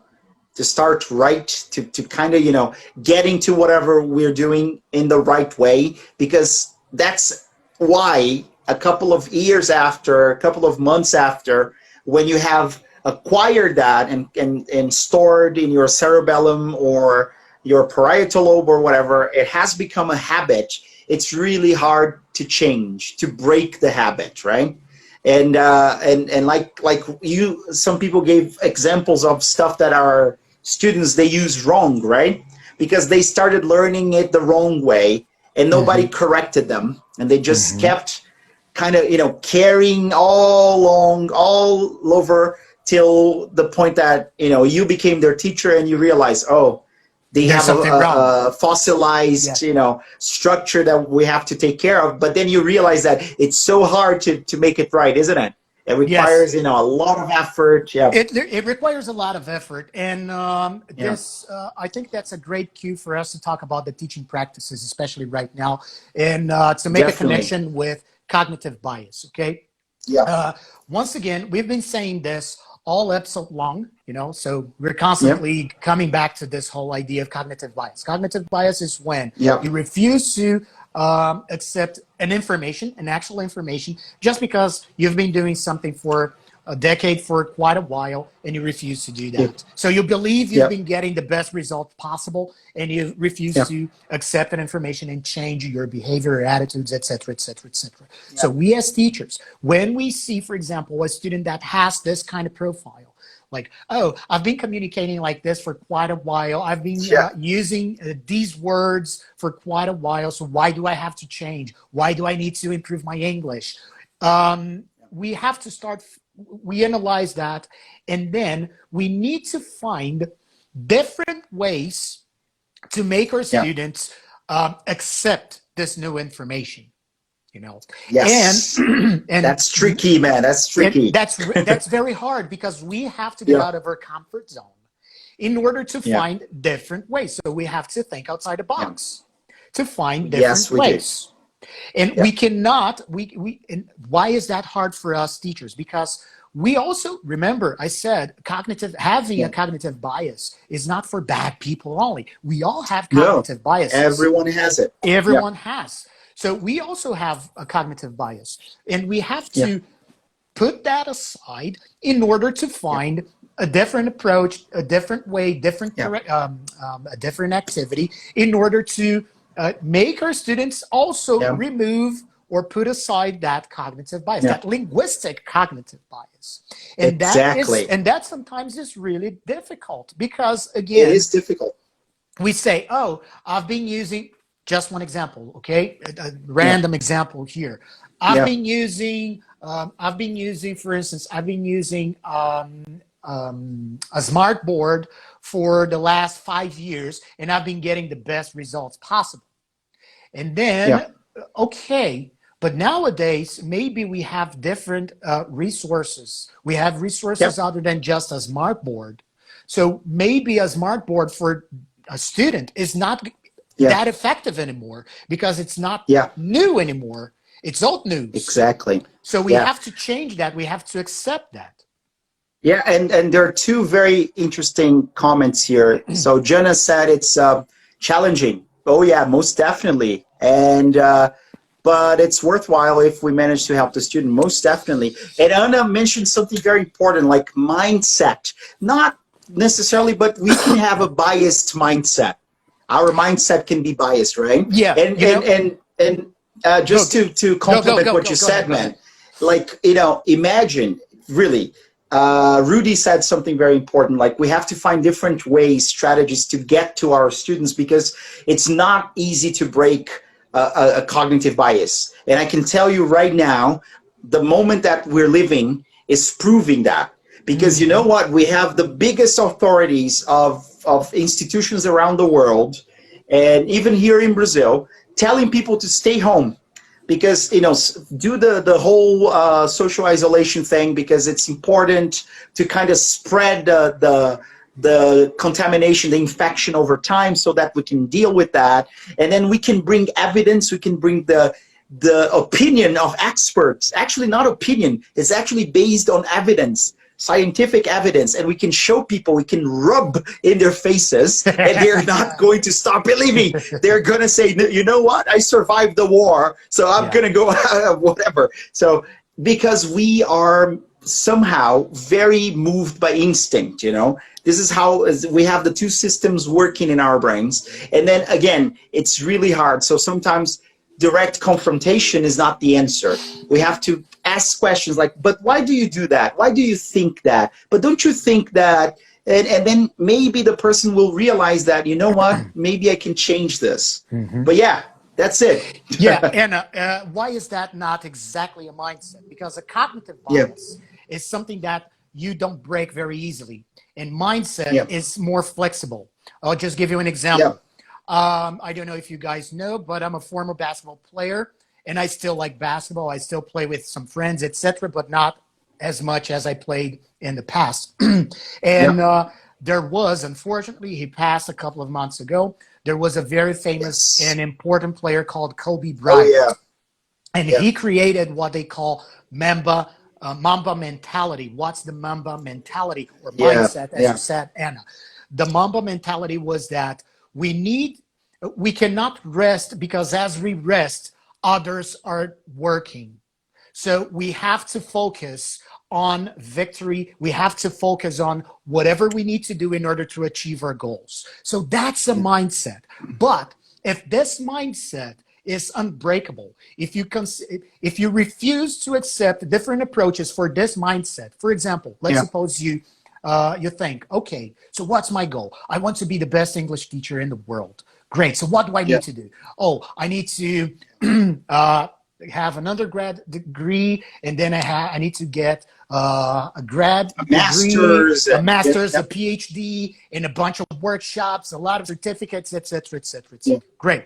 to kind of, you know, get into whatever we're doing in the right way, because that's why a couple of years after, a couple of months after, when you have acquired that and stored in your cerebellum or your parietal lobe or whatever, it has become a habit. It's really hard to change, to break the habit, right? And like you, some people gave examples of stuff that our students, they use wrong, right? Because they started learning it the wrong way and nobody corrected them, and they just kept kind of, you know, carrying all over till the point that, you know, you became their teacher and you realize, oh, they have a fossilized, you know, structure that we have to take care of. But then you realize that it's so hard to make it right, isn't it? It requires, you know, a lot of effort. Yeah, it requires a lot of effort, and I think that's a great cue for us to talk about the teaching practices, especially right now, and to make a connection with cognitive bias. Okay. Yeah. Once again, we've been saying this all episode long, you know, so we're constantly coming back to this whole idea of cognitive bias. Cognitive bias is when you refuse to accept an actual information, just because you've been doing something for a decade, for quite a while, and you refuse to do that. So you believe you've been getting the best result possible, and you refuse to accept that information and change your behavior, attitudes, etc., etc., etc. So we as teachers, when we see, for example, a student that has this kind of profile, like, oh, I've been communicating like this for quite a while. I've been using these words for quite a while. So why do I have to change? Why do I need to improve my English? We have to start, we analyze that, and then we need to find different ways to make our students accept this new information. You know, and that's tricky, man. That's tricky. That's very hard, because we have to get out of our comfort zone in order to find different ways. So we have to think outside the box to find different ways. And we cannot. And why is that hard for us teachers? Because we also, remember, I said having a cognitive bias is not for bad people only. We all have cognitive biases. Everyone has it. Everyone has. So we also have a cognitive bias, and we have to put that aside in order to find a different approach, a different way, a different activity, in order to make our students also remove or put aside that cognitive bias, that linguistic cognitive bias. And that sometimes is really difficult, because, again, it is difficult. We say, oh, I've been using... Just one example, okay? A random example here. I've been using, for instance, a smart board for the last 5 years, and I've been getting the best results possible. And then, okay, but nowadays, maybe we have different resources. We have resources other than just a smart board. So maybe a smart board for a student is not that effective anymore, because it's not new anymore. It's old news. Exactly. So we have to change that. We have to accept that. Yeah, and there are two very interesting comments here. So Jenna said it's challenging. Oh yeah, most definitely. And but it's worthwhile if we manage to help the student, most definitely. And Anna mentioned something very important, like mindset. Not necessarily, but we can have a biased mindset. Our mindset can be biased, right? Yeah. And just to complement what you said, man, like, you know, imagine, really, Rudy said something very important, like we have to find different ways, strategies to get to our students, because it's not easy to break a cognitive bias. And I can tell you right now, the moment that we're living is proving that. because you know what? We have the biggest authorities of institutions around the world, and even here in Brazil, telling people to stay home because, you know, do the whole social isolation thing, because it's important to kind of spread the contamination, the infection over time, so that we can deal with that. And then we can bring evidence, we can bring the opinion of experts. Actually, not opinion, it's actually based on evidence, scientific evidence, and we can show people, we can rub in their faces, and they're not going to stop believing. They're going to say, you know what, I survived the war, so I'm going to go whatever. So because we are somehow very moved by instinct, you know, this is how we have the two systems working in our brains. And then again, it's really hard. So sometimes direct confrontation is not the answer. We have to ask questions like, but why do you do that? Why do you think that? But don't you think that? And then maybe the person will realize that, you know what, maybe I can change this. But yeah, that's it. Yeah, and why is that not exactly a mindset? Because a cognitive bias is something that you don't break very easily. And mindset is more flexible. I'll just give you an example. I don't know if you guys know, but I'm a former basketball player, and I still like basketball. I still play with some friends, etc., but not as much as I played in the past. And there was, unfortunately, he passed a couple of months ago. There was a very famous and important player called Kobe Bryant. And he created what they call Mamba mentality. What's the Mamba mentality or mindset, as you said, Anna? The Mamba mentality was that we cannot rest, because as we rest, others are working. So we have to focus on victory. We have to focus on whatever we need to do in order to achieve our goals. So that's a mindset. But if this mindset is unbreakable, if you refuse to accept different approaches for this mindset, for example, let's suppose you think, okay, so what's my goal? I want to be the best English teacher in the world. Great. So what do I need to do? Oh, I need to have an undergrad degree, and then I need to get a master's, a PhD, and a bunch of workshops, a lot of certificates, etc., etc., etc. Great.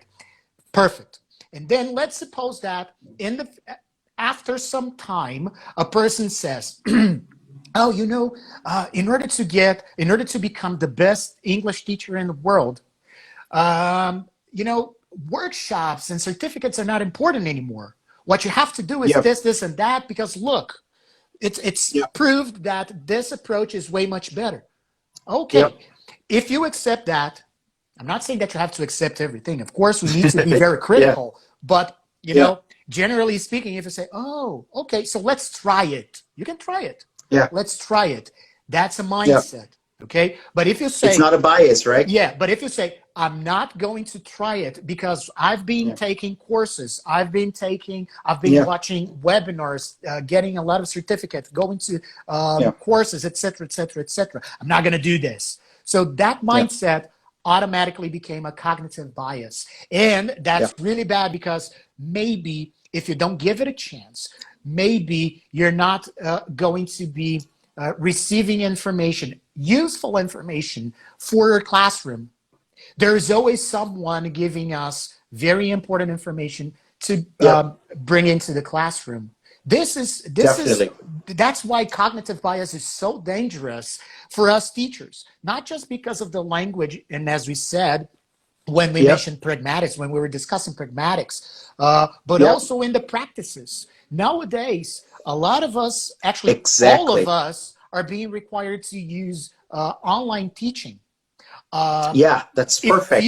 Perfect. And then let's suppose that after some time, a person says, oh, you know, in order to become the best English teacher in the world, you know, workshops and certificates are not important anymore. What you have to do is this, and that, because look, it's proved that this approach is way much better. Okay, if you accept that, I'm not saying that you have to accept everything. Of course, we need to be very critical. But, you know, generally speaking, if you say, oh, okay, so let's try it. You can try it. Yeah. Let's try it. That's a mindset. Okay. But if you say, it's not a bias, right? Yeah. But if you say, I'm not going to try it because I've been taking courses, I've been watching webinars, getting a lot of certificates, going to courses, etc., etc., etc. I'm not going to do this. So that mindset automatically became a cognitive bias. And that's really bad, because maybe if you don't give it a chance, maybe you're not going to be receiving information, useful information for your classroom. There's always someone giving us very important information to bring into the classroom. That's why cognitive bias is so dangerous for us teachers, not just because of the language. And as we said, when we mentioned pragmatics, when we were discussing pragmatics, but also in the practices. Nowadays, a lot of us, actually all of us, are being required to use online teaching. That's perfect.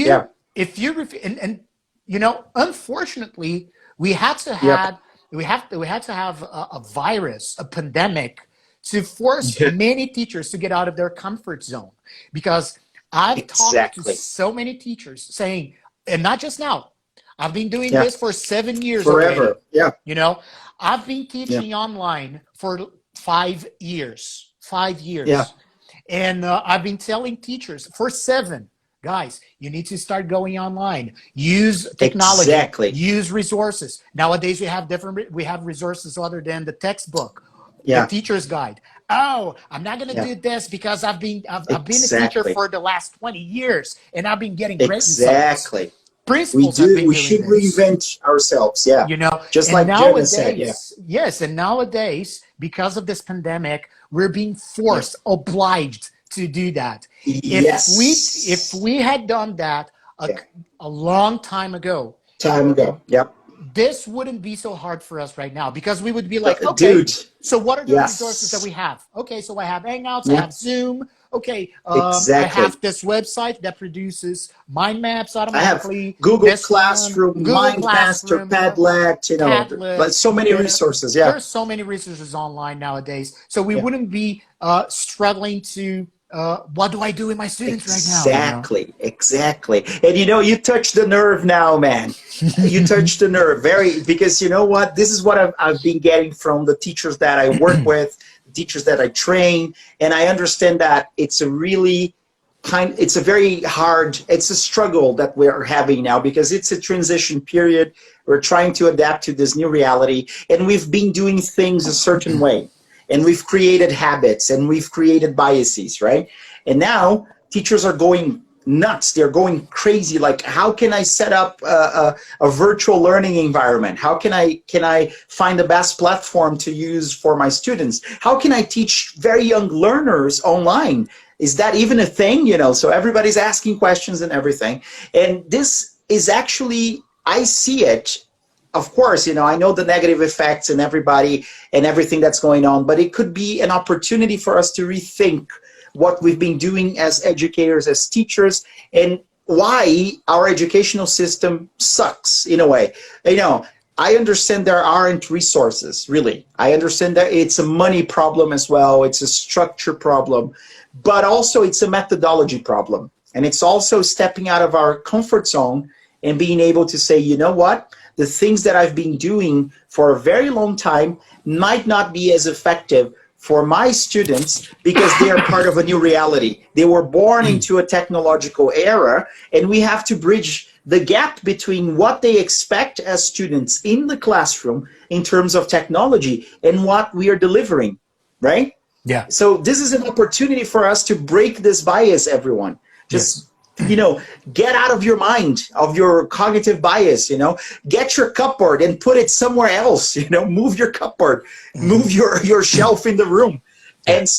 If you and you know, unfortunately, we had to have a virus, a pandemic, to force many teachers to get out of their comfort zone. Because I've talked to so many teachers saying, and not just now, I've been doing this for 7 years forever. Already. You know, I've been teaching online for 5 years. 5 years. And I've been telling teachers for 7, guys, you need to start going online. Use technology. Use resources. Nowadays we have resources other than the textbook, the teacher's guide. oh, I'm not going to do this because I've been a teacher for the last 20 years and I've been getting great results. Exactly. Principals have been We doing should this. reinvent ourselves. Yeah. You know, just and like Jenna said. nowadays, yes, and nowadays, because of this pandemic, we're being forced, obliged to do that. Yes. If we had done that a long time ago, yep, this wouldn't be so hard for us right now because we would be like, okay, dude, so what are the resources that we have? Okay, so I have Hangouts, I have Zoom. Okay, I have this website that produces mind maps automatically. I have Google Classroom, MindMaster, Padlet, you know, but so many resources. Yeah, there's so many resources online nowadays. So we wouldn't be struggling to. What do I do with my students right now? Exactly. And you know, you touch the nerve now, man. You touch the nerve because you know what? This is what I've been getting from the teachers that I work with, teachers that I train, and I understand that it's a very hard, it's a struggle that we're having now because it's a transition period. We're trying to adapt to this new reality, and we've been doing things a certain way. And we've created habits and we've created biases, right? And now teachers are going nuts. They're going crazy. Like, how can I set up a virtual learning environment? How can I find the best platform to use for my students? How can I teach very young learners online? Is that even a thing? You know, so everybody's asking questions and everything. And this is actually, I see it. Of course, you know, I know the negative effects and everybody and everything that's going on, but it could be an opportunity for us to rethink what we've been doing as educators, as teachers, and why our educational system sucks in a way. You know, I understand there aren't resources, really. I understand that it's a money problem as well. It's a structure problem, but also it's a methodology problem. And it's also stepping out of our comfort zone and being able to say, you know what? The things that I've been doing for a very long time might not be as effective for my students because they are part of a new reality. They were born into a technological era, and we have to bridge the gap between what they expect as students in the classroom in terms of technology and what we are delivering, right? Yeah. So this is an opportunity for us to break this bias, everyone. Just you know, get out of your mind, of your cognitive bias, you know, get your cupboard and put it somewhere else, you know, move your cupboard, move your shelf in the room and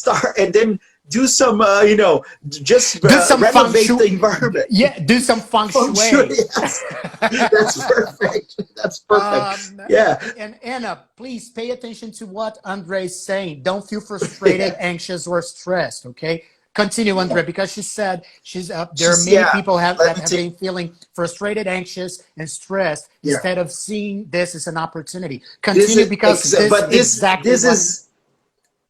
then do some, you know, just renovate the environment. Yeah, do some feng shui. Yes. That's perfect. That's perfect. And Anna, please pay attention to what Andre is saying. Don't feel frustrated, anxious, or stressed, okay? Continue, Andre, because she said there are many people that have been feeling frustrated, anxious, and stressed instead of seeing this as an opportunity. Continue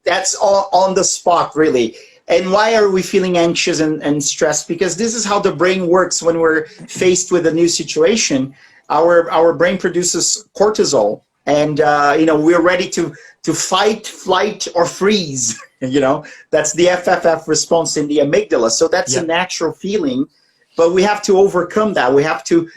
that's all on the spot, really. And why are we feeling anxious and stressed? Because this is how the brain works when we're faced with a new situation. Our brain produces cortisol, and you know, we're ready to fight, flight, or freeze. You know, that's the FFF response in the amygdala. So that's a natural feeling, but we have to overcome that. We have to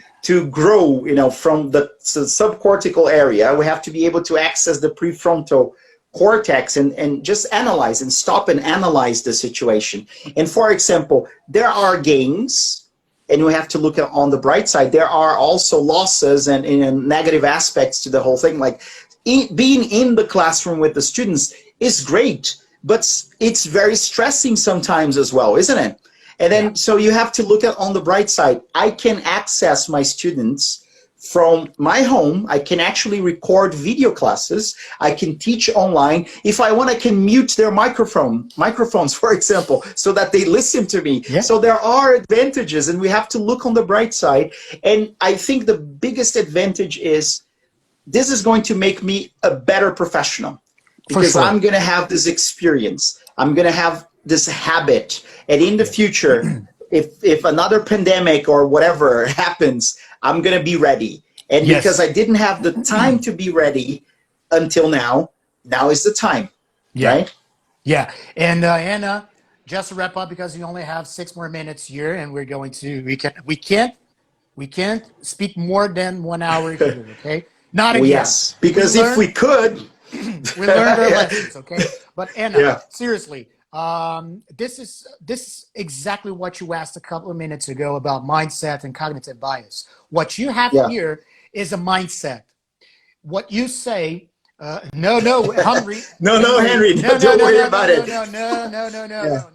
grow, you know, from the subcortical area. We have to be able to access the prefrontal cortex and just analyze and stop and analyze the situation. And for example, there are gains, and we have to look at on the bright side. There are also losses and negative aspects to the whole thing. Like being in the classroom with the students is great, but it's very stressing sometimes as well, isn't it? And then, so you have to look at on the bright side. I can access my students from my home. I can actually record video classes. I can teach online. If I want, I can mute their microphones, for example, so that they listen to me. Yeah. So there are advantages, and we have to look on the bright side. And I think the biggest advantage is this is going to make me a better professional. Because I'm going to have this experience. I'm going to have this habit. And in the future, if another pandemic or whatever happens, I'm going to be ready. And because I didn't have the time to be ready until now is the time. Right? Yeah. And Anna, just to wrap up, because we only have 6 more minutes here, and we're going to, we can't speak more than 1 hour here, okay? Not again. Yes, because if we could... we learned our lessons, okay? But Anna, seriously, this is exactly what you asked a couple of minutes ago about mindset and cognitive bias. What you have here is a mindset. What you say, no, Henry. Henry, don't worry about it.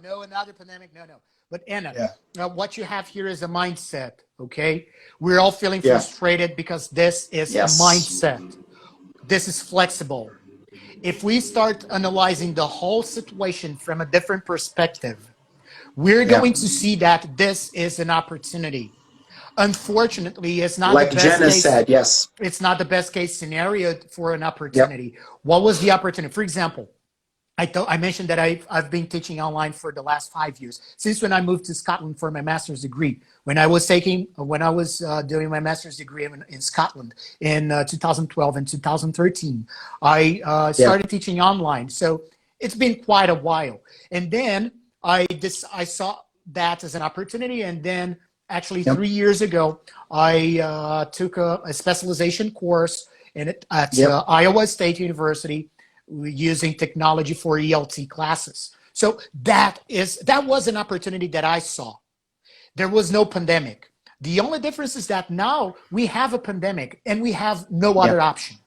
No, another pandemic, no. But Anna, what you have here is a mindset, okay? We're all feeling frustrated because this is a mindset. This is flexible. If we start analyzing the whole situation from a different perspective, we're going to see that this is an opportunity. Unfortunately, it's not like the best Jenna case. Said, yes. It's not the best case scenario for an opportunity. What was the opportunity? For example, I mentioned that I've been teaching online for the last 5 years, since when I moved to Scotland for my master's degree. When I was doing my master's degree in Scotland in 2012 and 2013, I started teaching online. So it's been quite a while. And then I saw that as an opportunity. And then actually 3 years ago, I took a specialization course at Iowa State University, using technology for ELT classes. So that was an opportunity that I saw. There was no pandemic. The only difference is that now we have a pandemic and we have no other option.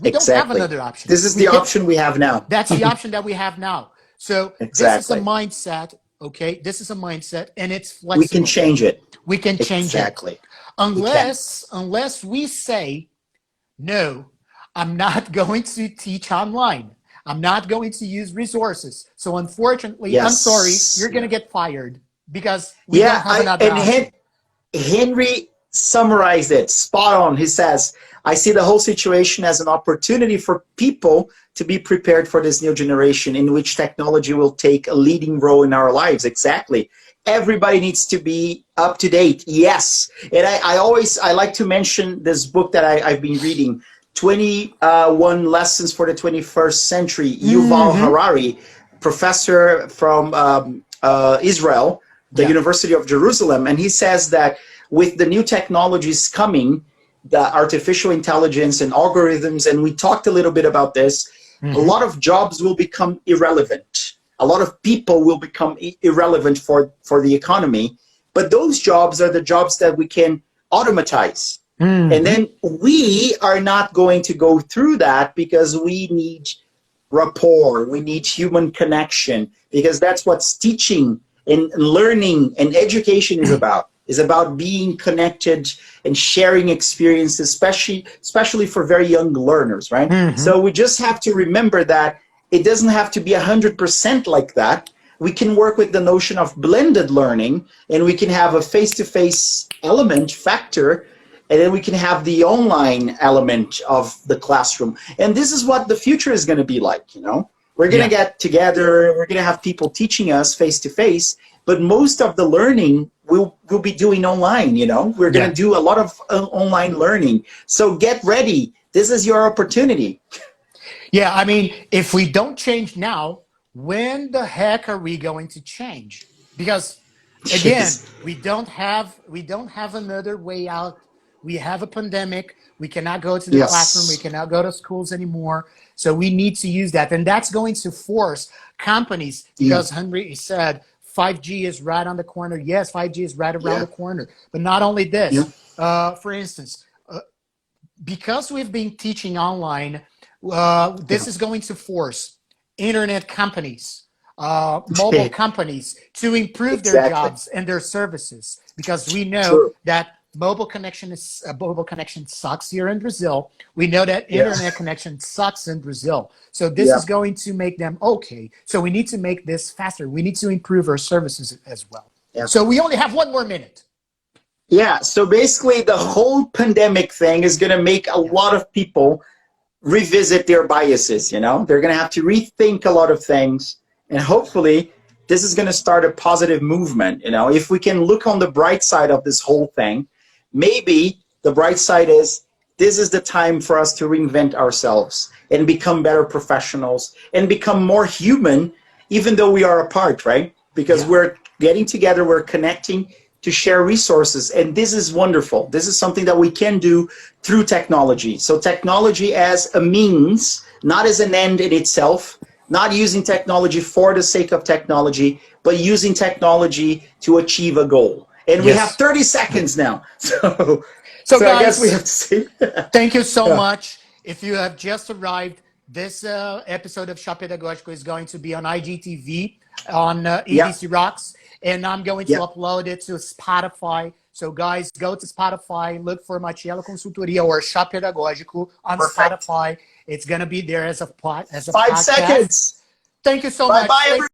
We don't have another option. This is the option we have now. That's the option that we have now. So this is a mindset, okay? This is a mindset and it's flexible. We can change it. We can change it. Unless we say, no, I'm not going to teach online. I'm not going to use resources. So unfortunately, I'm sorry, you're going to get fired because we don't have another option. Henry summarized it spot on. He says, I see the whole situation as an opportunity for people to be prepared for this new generation in which technology will take a leading role in our lives. Exactly. Everybody needs to be up to date. Yes. And I like to mention this book that I've been reading, 21 Lessons for the 21st Century, Yuval Harari, professor from Israel, the University of Jerusalem. And he says that with the new technologies coming, the artificial intelligence and algorithms, and we talked a little bit about this, a lot of jobs will become irrelevant. A lot of people will become irrelevant for the economy. But those jobs are the jobs that we can automatize. And then we are not going to go through that because we need rapport, we need human connection, because that's what teaching and learning and education is about being connected and sharing experiences, especially for very young learners, right? So we just have to remember that it doesn't have to be 100% like that. We can work with the notion of blended learning, and we can have a face-to-face element factor, and then we can have the online element of the classroom. And this is what the future is going to be like, you know? We're going to get together, we're going to have people teaching us face-to-face, but most of the learning we'll be doing online, you know? We're going to do a lot of online learning. So get ready. This is your opportunity. Yeah, I mean, if we don't change now, when the heck are we going to change? Because, again, we don't have another way out. We have a pandemic. We cannot go to the classroom. We cannot go to schools anymore. So we need to use that. And that's going to force companies, because Henry said 5G is right on the corner. Yes, 5G is right around the corner. But not only this. For instance, because we've been teaching online, this is going to force internet companies, mobile companies to improve their jobs and their services, because we know that mobile connection sucks here in Brazil. We know that internet connection sucks in Brazil. So this is going to make them okay. So we need to make this faster. We need to improve our services as well. So we only have 1 more minute. Yeah, so basically the whole pandemic thing is going to make a lot of people revisit their biases, you know? They're going to have to rethink a lot of things, and hopefully this is going to start a positive movement, you know? If we can look on the bright side of this whole thing, maybe the bright side is this is the time for us to reinvent ourselves and become better professionals and become more human, even though we are apart, right? Because we're getting together, we're connecting to share resources, and this is wonderful. This is something that we can do through technology. So technology as a means, not as an end in itself, not using technology for the sake of technology, but using technology to achieve a goal. And we have 30 seconds now. So guys, I guess we have to say thank you so much. If you have just arrived, this episode of Shop Pedagógico is going to be on IGTV, on EDC Rocks, and I'm going to upload it to Spotify. So guys, go to Spotify, look for Mattiello Consultoria or Shop Pedagógico on Spotify. It's going to be there as a 5 seconds. Thank you so much. Bye, everyone.